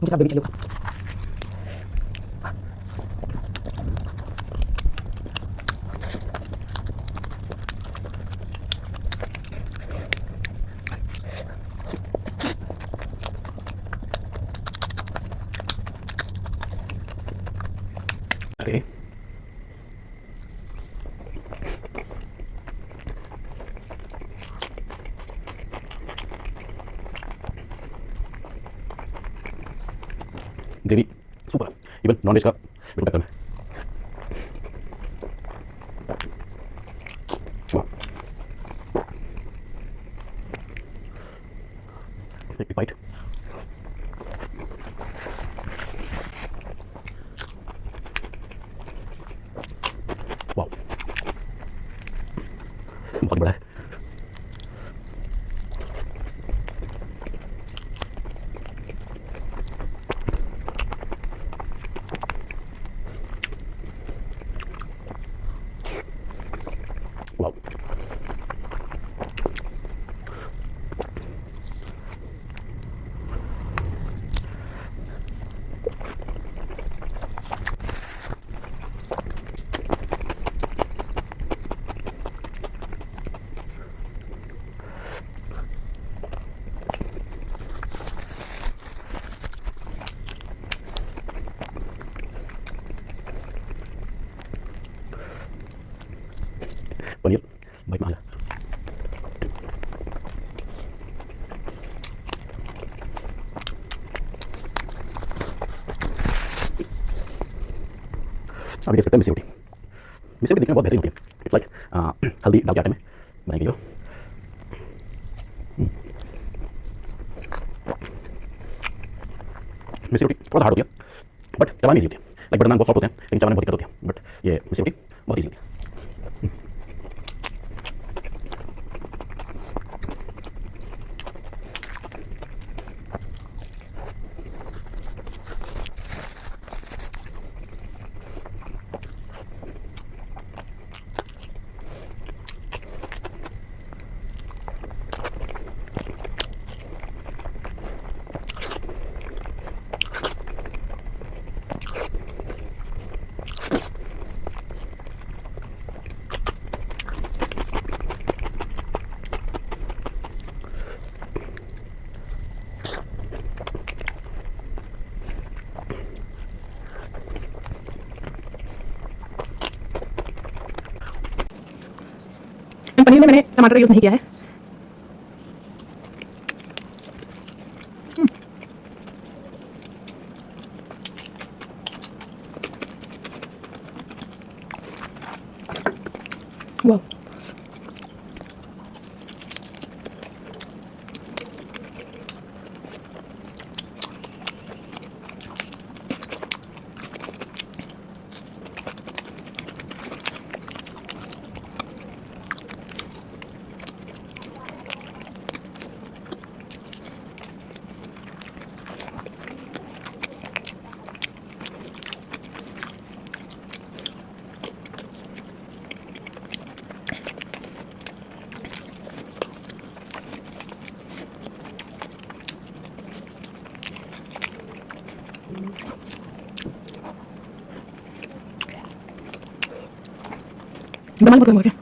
Kita bagi celup. Okay. Gravy super है even non veg का बिल्कुल बेहतर है एक बाइट वाह बहुत बड़ा है वाह पनीर बाइट में आ अभी देख सकते हैं मिस्सी रोटी दिखने में बहुत बेहतरीन होती है इट्स लाइक हल्दी डाल के आटे में बनाई गई हो मिस्सी रोटी थोड़ा सा हार्ड होती है बट चलानी ईजी होती है लाइक बटर नान बहुत सॉफ्ट होते हैं लेकिन चलाने में बहुत दिक्कत होती है बट ये मिस्सी रोटी बहुत ईजी होती है पनीर में मैंने टमाटर यूज़ नहीं किया है वाह दमाल बहुत लंबा है